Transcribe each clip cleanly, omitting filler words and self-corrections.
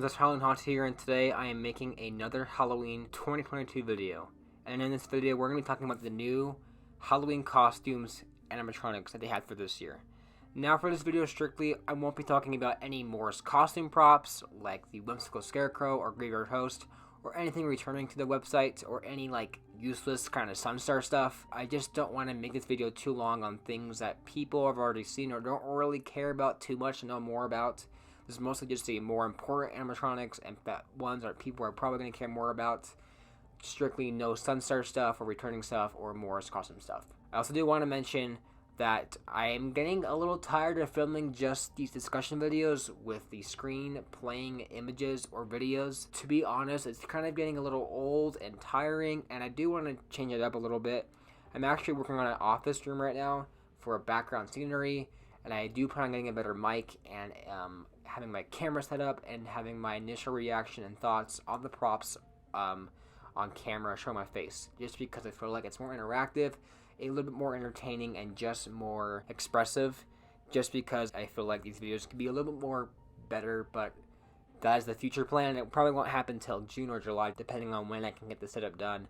this Halloween Haunt here, and today I am making another Halloween 2022 video. And in this video, we're going to be talking about the new Halloween costumes animatronics that they had for this year. Now for this video strictly, I won't be talking about any Morris costume props, like the Whimsical Scarecrow or Graveyard Host, or anything returning to the website, or any like useless kind of Sunstar stuff. I just don't want to make this video too long on things that people have already seen or don't really care about too much to know more about. This is mostly just the more important animatronics and ones that people are probably going to care more about. Strictly no Sunstar stuff or returning stuff or Morris costume stuff. I also do want to mention that I am getting a little tired of filming just these discussion videos with the screen playing images or videos. To be honest, it's kind of getting a little old and tiring, and I do want to change it up a little bit. I'm actually working on an office room right now for background scenery, and I do plan on getting a better mic and having my camera set up and having my initial reaction and thoughts on the props on camera show my face, just because I feel like it's more interactive, a little bit more entertaining, and just more expressive, just because I feel like these videos could be a little bit more better. But that is the future plan. It probably won't happen until June or July, depending on when I can get the setup done.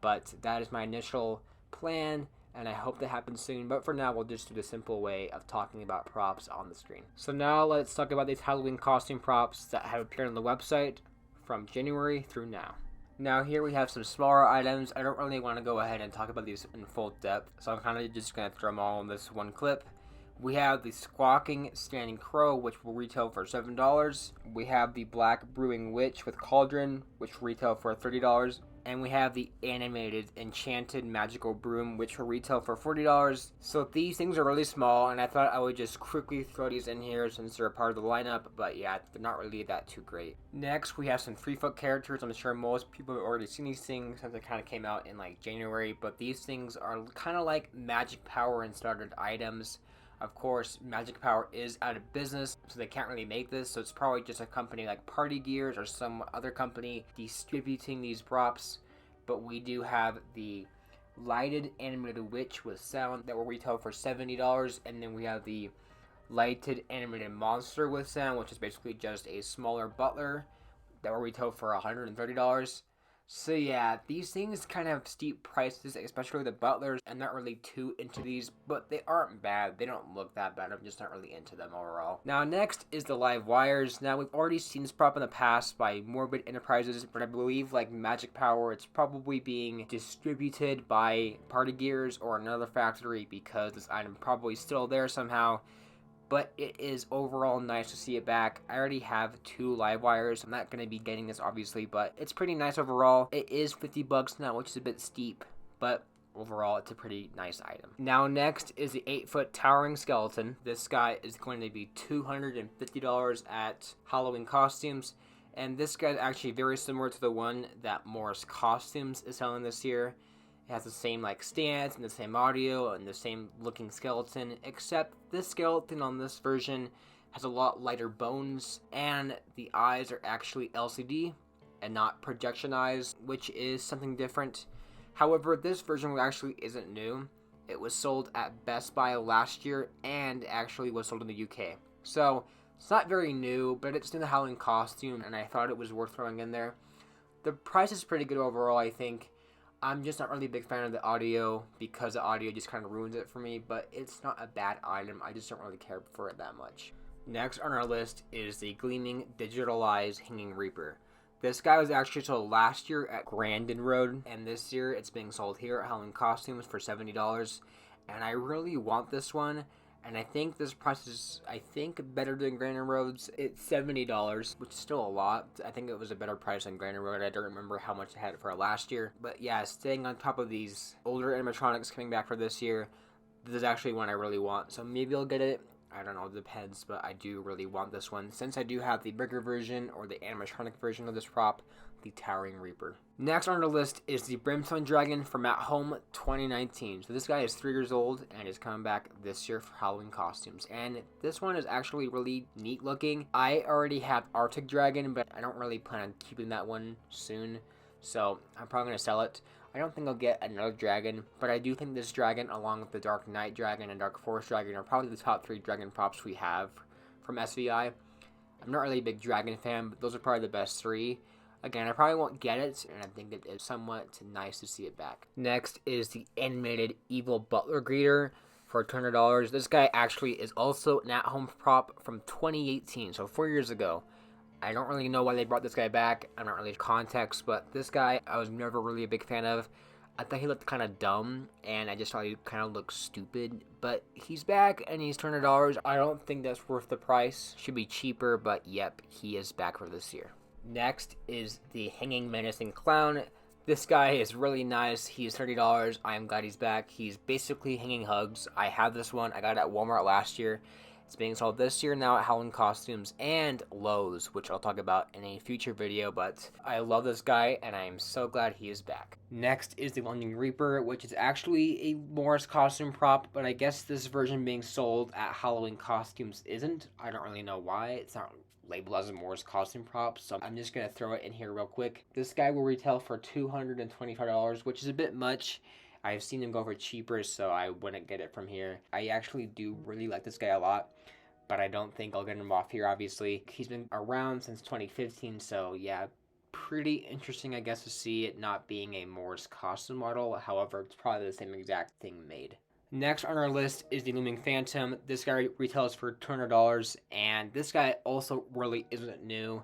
But that is my initial plan, and I hope that happens soon. But for now, we'll just do the simple way of talking about props on the screen. So now let's talk about these Halloween costume props that have appeared on the website from January through now. Now here we have some smaller items. I don't really want to go ahead and talk about these in full depth, so I'm kind of just going to throw them all in this one clip. We have the Squawking Standing Crow, which will retail for $7. We have the Black Brewing Witch with Cauldron, which will retail for $30. And we have the Animated Enchanted Magical Broom, which will retail for $40. So these things are really small, and I thought I would just quickly throw these in here since they're a part of the lineup. But yeah, they're not really that too great. Next, we have some 3-foot characters. I'm sure most people have already seen these things since they kind of came out in like January. But these things are kind of like Magic Power and started items. Of course, Magic Power is out of business, so they can't really make this, so it's probably just a company like Party Gears or some other company distributing these props. But we do have the Lighted Animated Witch with Sound that will retail for $70, and then we have the Lighted Animated Monster with Sound, which is basically just a smaller Butler that will retail for $130. So yeah, these things kind of have steep prices, especially the Butlers. I'm not really too into these, but they aren't bad. They don't look that bad. I'm just not really into them overall. Now next is the live wires. Now we've already seen this prop in the past by Morbid Enterprises, but I believe like Magic Power, it's probably being distributed by Party Gears or another factory because this item probably still there somehow. But it is overall nice to see it back. I already have 2 live wires. I'm not going to be getting this obviously, but it's pretty nice overall. It is $50 now, which is a bit steep, but overall it's a pretty nice item. Now next is the 8-foot towering skeleton. This guy is going to be $250 at Halloween Costumes, and this guy is actually very similar to the one that Morris Costumes is selling this year. It has the same like stance and the same audio and the same looking skeleton, except this skeleton on this version has a lot lighter bones, and the eyes are actually LCD and not projection eyes, which is something different. However, this version actually isn't new. It was sold at Best Buy last year and actually was sold in the UK. So it's not very new, but it's in the Halloween costume, and I thought it was worth throwing in there. The price is pretty good overall, I think. I'm just not really a big fan of the audio because the audio just kind of ruins it for me, but it's not a bad item. I just don't really care for it that much. Next on our list is the Gleaming Digitalized Hanging Reaper. This guy was actually sold last year at Grandin Road, and this year it's being sold here at Halloween Costumes for $70. And I really want this one, and I think this price is, better than Grandin Road's. It's $70, which is still a lot. I think it was a better price than Grandin Road. I don't remember how much I had it for last year. But yeah, staying on top of these older animatronics coming back for this year, this is actually one I really want. So maybe I'll get it. I don't know, it depends, but I do really want this one, since I do have the bigger version, or the animatronic version of this prop, the Towering Reaper. Next on the list is the Brimstone Dragon from At Home 2019. So this guy is 3 years old and is coming back this year for Halloween Costumes. And this one is actually really neat looking. I already have Arctic Dragon, but I don't really plan on keeping that one soon, so I'm probably going to sell it. I don't think I'll get another dragon, but I do think this dragon, along with the Dark Knight Dragon and Dark Forest Dragon, are probably the top 3 dragon props we have from SVI. I'm not really a big dragon fan, but those are probably the best three. Again, I probably won't get it, and I think it is somewhat nice to see it back. Next is the animated evil Butler greeter for $200. This guy actually is also an at-home prop from 2018, so 4 years ago. I don't really know why they brought this guy back. I'm not really context, but this guy I was never really a big fan of. I thought he looked kind of dumb, and I just thought he kind of looked stupid. But he's back, and he's $200. I don't think that's worth the price. Should be cheaper, but yep, he is back for this year. Next is the Hanging Menacing Clown. This guy is really nice. He's $30. I am glad he's back. He's basically hanging hugs. I have this one. I got it at Walmart last year. It's being sold this year now at Halloween Costumes and Lowe's, which I'll talk about in a future video, but I love this guy, and I am so glad he is back. Next is the London Reaper, which is actually a Morris costume prop, but I guess this version being sold at Halloween Costumes isn't. I don't really know why. It's not labeled as a Morris costume prop, so I'm just going to throw it in here real quick. This guy will retail for $225, which is a bit much. I've seen him go for cheaper, so I wouldn't get it from here. I actually do really like this guy a lot, but I don't think I'll get him off here, obviously. He's been around since 2015, so yeah, pretty interesting, I guess, to see it not being a Morris costume model. However, it's probably the same exact thing made. Next on our list is the Looming Phantom. This guy retails for $200, and this guy also really isn't new.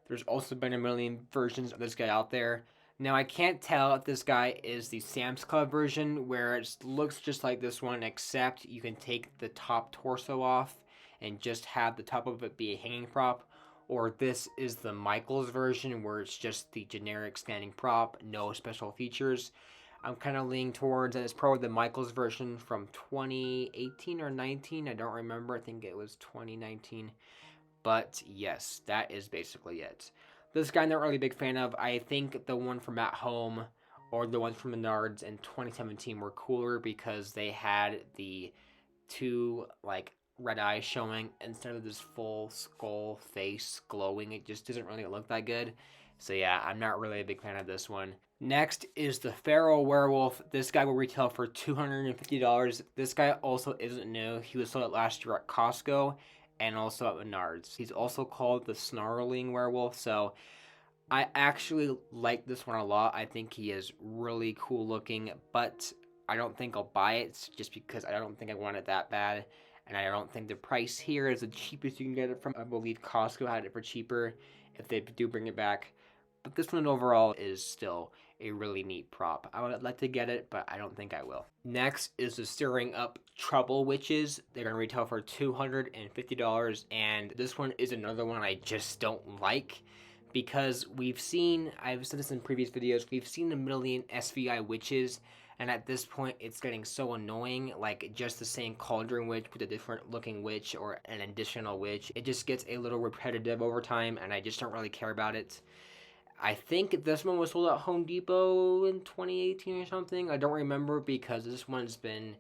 There's also been a million versions of this guy out there. Now, I can't tell if this guy is the Sam's Club version, where it looks just like this one, except you can take the top torso off and just have the top of it be a hanging prop, or this is the Michaels version, where it's just the generic standing prop, no special features. I'm kind of leaning towards, and it's probably the Michaels version from 2018 or 19, I don't remember, I think it was 2019, but yes, that is basically it. This guy I'm not really a big fan of. I think the one from At Home or the ones from Menards in 2017 were cooler because they had the two red eyes showing instead of this full skull face glowing. It just doesn't really look that good. So yeah, I'm not really a big fan of this one. Next is the Feral Werewolf. This guy will retail for $250. This guy also isn't new. He was sold last year at Costco and also at Menards. He's also called the Snarling Werewolf, so I actually like this one a lot. I think he is really cool looking, but I don't think I'll buy it just because I don't think I want it that bad, and I don't think the price here is the cheapest you can get it from. I believe Costco had it for cheaper if they do bring it back, but this one overall is still a really neat prop. I would like to get it, but I don't think I will. Next is the Stirring Up Trouble Witches. They're going to retail for $250, and this one is another one I just don't like because I've said this in previous videos, we've seen a million SVI witches, and at this point it's getting so annoying, like just the same cauldron witch with a different looking witch or an additional witch. It just gets a little repetitive over time, and I just don't really care about it. I think this one was sold at Home Depot in 2018 or something. I don't remember because this one's been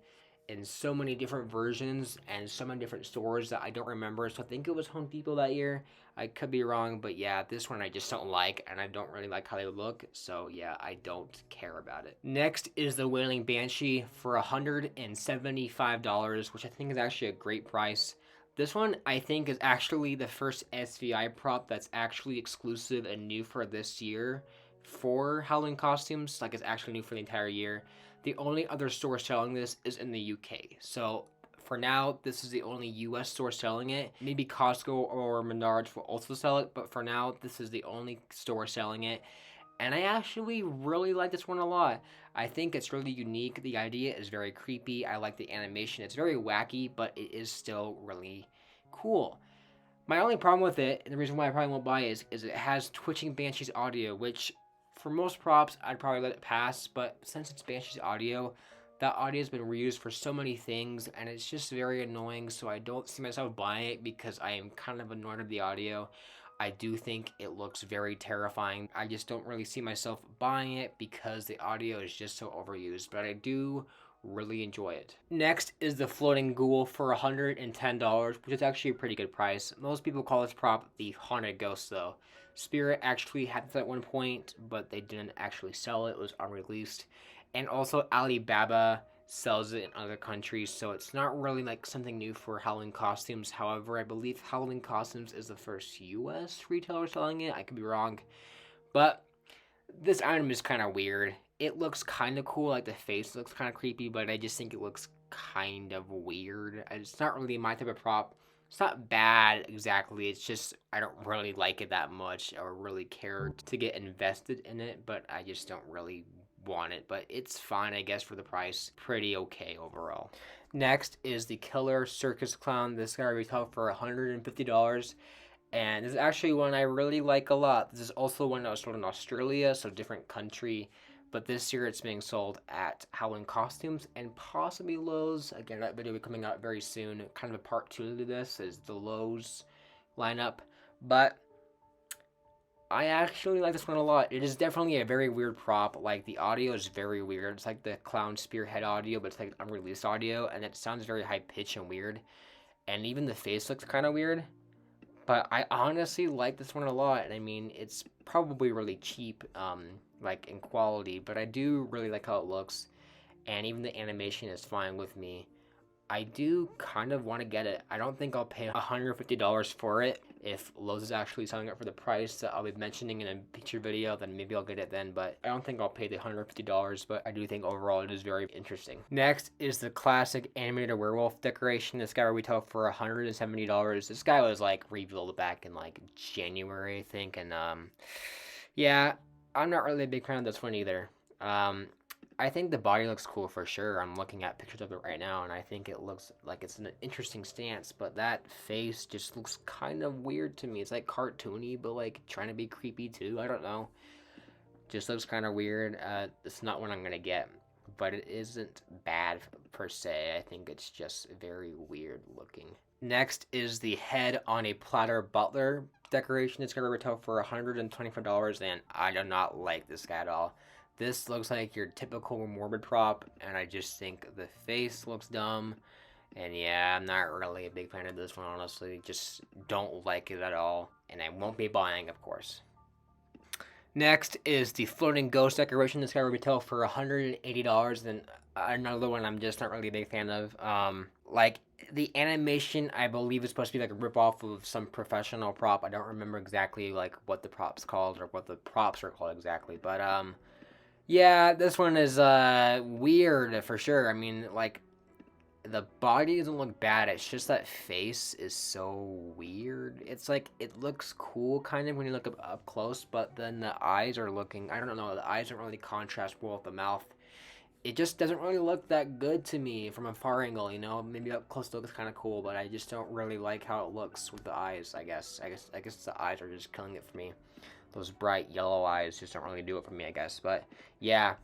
in so many different versions and so many different stores that I don't remember. So I think it was Home Depot that year. I could be wrong, but yeah, this one I just don't like, and I don't really like how they look. So yeah, I don't care about it. Next is the Wailing Banshee for $175, which I think is actually a great price. This one, I think, is actually the first SVI prop that's actually exclusive and new for this year for Halloween Costumes. Like, it's actually new for the entire year. The only other store selling this is in the UK. So, for now, this is the only US store selling it. Maybe Costco or Menards will also sell it, but for now, this is the only store selling it. And I actually really like this one a lot. I think it's really unique. The idea is very creepy. I like the animation. It's very wacky, but it is still really cool. My only problem with it, and the reason why I probably won't buy it, is it has Twitching Banshee's audio, which for most props, I'd probably let it pass. But since it's Banshee's audio, that audio has been reused for so many things, and it's just very annoying. So I don't see myself buying it because I am kind of annoyed with the audio. I do think it looks very terrifying. I just don't really see myself buying it because the audio is just so overused, but I do really enjoy it. Next is the Floating Ghoul for $110, which is actually a pretty good price. Most people call this prop the Haunted Ghost though. Spirit actually had this at one point, but they didn't actually sell it. It was unreleased. And also Alibaba sells it in other countries, so it's not really like something new for Halloween costumes. However, I believe Halloween costumes is the first US retailer selling it. I could be wrong, but this item is kind of weird. It looks kind of cool, like the face looks kind of creepy, but I just think it looks kind of weird. It's not really my type of prop. It's not bad exactly, it's just I don't really like it that much or really care to get invested in it, but I just don't really want it. But it's fine, I guess, for the price. Pretty okay overall. Next is the Killer Circus Clown. This guy retailed for $150. And this is actually one I really like a lot. This is also one that was sold in Australia, so different country. But this year it's being sold at Halloween Costumes and possibly Lowe's. Again, that video will be coming out very soon. Kind of a part 2 to this is the Lowe's lineup. But I actually like this one a lot. It is definitely a very weird prop. Like, the audio is very weird. It's like the clown spearhead audio, but it's like unreleased audio. And it sounds very high-pitched and weird. And even the face looks kind of weird. But I honestly like this one a lot. And I mean, it's probably really cheap, like in quality, but I do really like how it looks. And even the animation is fine with me. I do kind of want to get it. I don't think I'll pay $150 for it. If Lowe's is actually selling it for the price that I'll be mentioning in a future video, then maybe I'll get it then. But I don't think I'll pay the $150, but I do think overall it is very interesting. Next is the classic animated werewolf decoration. This guy retail for $170. This guy was like revealed back in like January, I think. And yeah, I'm not really a big fan of this one either. I think the body looks cool for sure. I'm looking at pictures of it right now, and I think it looks like it's an interesting stance, but that face just looks kind of weird to me. It's like cartoony, but like trying to be creepy too. I don't know. Just looks kind of weird. It's not what I'm going to get, but it isn't bad per se. I think it's just very weird looking. Next is the head on a Platter Butler decoration. It's going to retail for $125, and I do not like this guy at all. This looks like your typical morbid prop, and I just think the face looks dumb. And yeah, I'm not really a big fan of this one, honestly. Just don't like it at all, and I won't be buying, of course. Next is the floating ghost decoration. This guy will retail for $180, and another one I'm just not really a big fan of. Like, the animation, I believe, is supposed to be like a ripoff of some professional prop. I don't remember exactly like what the prop's called or what the props are called exactly, but yeah, this one is weird for sure. I mean, like, the body doesn't look bad. It's just that face is so weird. It's like, it looks cool kind of when you look up close, but then the eyes are looking, I don't know, the eyes don't really contrast well with the mouth. It just doesn't really look that good to me from a far angle, you know? Maybe up close it looks kind of cool, but I just don't really like how it looks with the eyes, I guess. I guess the eyes are just killing it for me. Those bright yellow eyes just don't really do it for me, I guess. But yeah,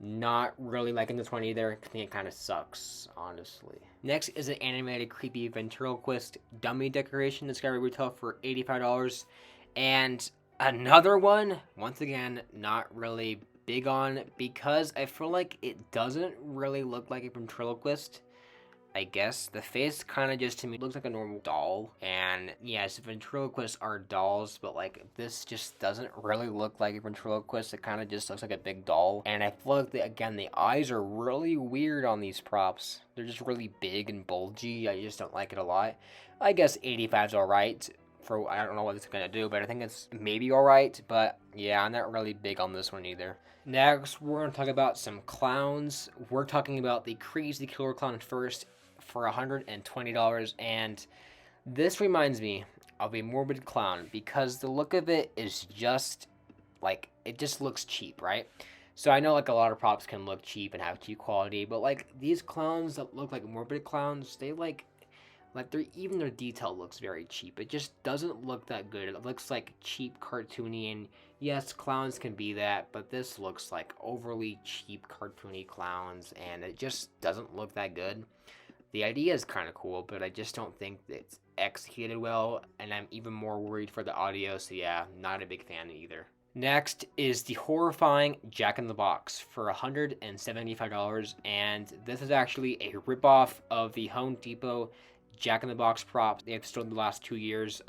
not really liking this one either. I think it kind of sucks, honestly. Next is an animated creepy ventriloquist dummy decoration. This guy will retail for $85. And another one, once again, not really big on, because I feel like it doesn't really look like a ventriloquist. I guess the face kind of just to me looks like a normal doll, and yes, ventriloquists are dolls, but like this just doesn't really look like a ventriloquist. It kind of just looks like a big doll, and I feel like the eyes are really weird on these props. They're just really big and bulgy. I just don't like it a lot. I guess 85 is alright. For I don't know what it's gonna do, but I think it's maybe alright. But yeah, I'm not really big on this one either. Next, we're gonna talk about some clowns. We're talking about the Crazy Killer Clown first, for $120, and this reminds me of a morbid clown because the look of it is just like, it just looks cheap, right? So I know like a lot of props can look cheap and have cheap quality, but like these clowns that look like morbid clowns, they like even their detail looks very cheap. It just doesn't look that good. It looks like cheap cartoony, and yes, clowns can be that, but this looks like overly cheap cartoony clowns, and it just doesn't look that good. The idea is kind of cool, but I just don't think it's executed well, and I'm even more worried for the audio, so yeah, not a big fan either. Next is the Horrifying Jack-in-the-Box for $175, and this is actually a ripoff of the Home Depot Jack-in-the-Box prop they've sold the last 2 years.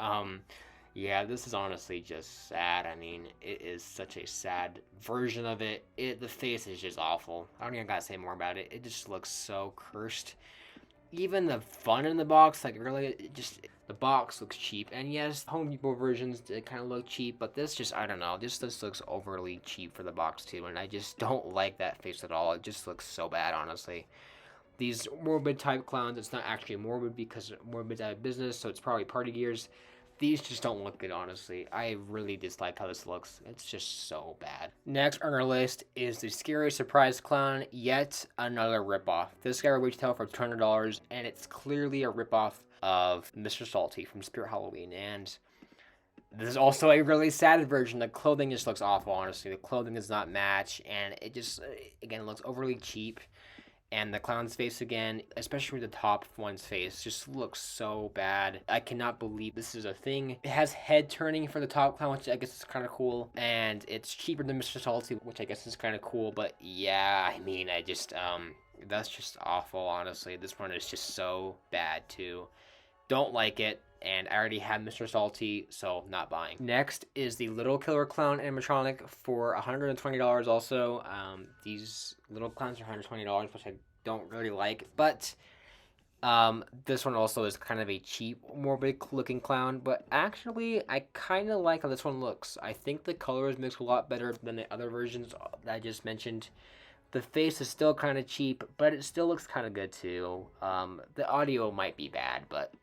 Yeah, this is honestly just sad. I mean, it is such a sad version of it. The face is just awful. I don't even gotta say more about it. It just looks so cursed. Even the fun in the box, like really, the box looks cheap. And yes, Home Depot versions did kind of look cheap, but this I don't know, this looks overly cheap for the box too, and I just don't like that face at all. It just looks so bad, honestly. These Morbid type clowns, it's not actually Morbid because Morbid's out of business, so it's probably Party Gears. These just don't look good, honestly. I really dislike how this looks. It's just so bad. Next on our list is the Scary Surprise Clown, yet another ripoff. This guy will retail for $200, and it's clearly a ripoff of Mr. Salty from Spirit Halloween. And this is also a really sad version. The clothing just looks awful, honestly. The clothing does not match, and it just, again, looks overly cheap. And the clown's face again, especially the top one's face, just looks so bad. I cannot believe this is a thing. It has head turning for the top clown, which I guess is kind of cool. And it's cheaper than Mr. Salty, which I guess is kind of cool. But yeah, I mean, that's just awful, honestly. This one is just so bad too. Don't like it. And I already have Mr. Salty, so not buying. Next is the Little Killer Clown animatronic for $120 also. These little clowns are $120, which I don't really like. But this one also is kind of a cheap, morbid looking clown. But actually, I kind of like how this one looks. I think the colors mix a lot better than the other versions that I just mentioned. The face is still kind of cheap, but it still looks kind of good too. The audio might be bad, but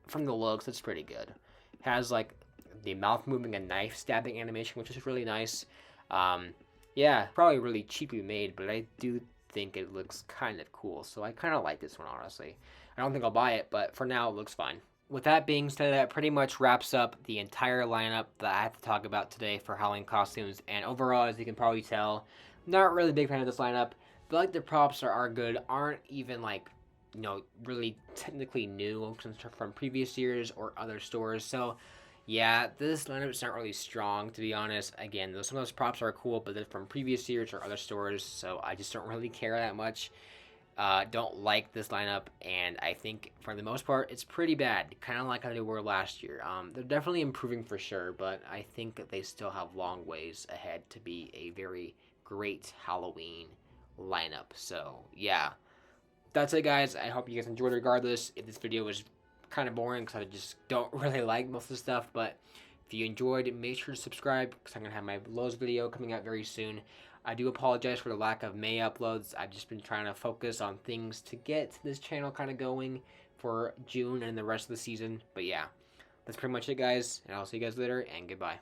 from the looks, it's pretty good. It has like the mouth moving and knife stabbing animation, which is really nice. Yeah, probably really cheaply made, but I do think it looks kind of cool. So I kind of like this one, honestly. I don't think I'll buy it, but for now, it looks fine. With that being said, that pretty much wraps up the entire lineup that I have to talk about today for Halloween costumes. And overall, as you can probably tell, not really a big fan of this lineup. But like the props are good, aren't even like, you know, really technically new from previous years or other stores. So yeah, this lineup is not really strong, to be honest. Again, some of those props are cool, but they're from previous years or other stores, so I just don't really care that much. Don't like this lineup, and I think for the most part, it's pretty bad, kind of like how they were last year. They're definitely improving for sure, but I think that they still have long ways ahead to be a very great Halloween lineup. So yeah, that's it, guys. I hope you guys enjoyed regardless. If this video was kind of boring because I just don't really like most of the stuff, but if you enjoyed, make sure to subscribe because I'm going to have my Lowe's video coming out very soon. I do apologize for the lack of May uploads. I've just been trying to focus on things to get this channel kind of going for June and the rest of the season. But yeah, that's pretty much it, guys, and I'll see you guys later, and goodbye.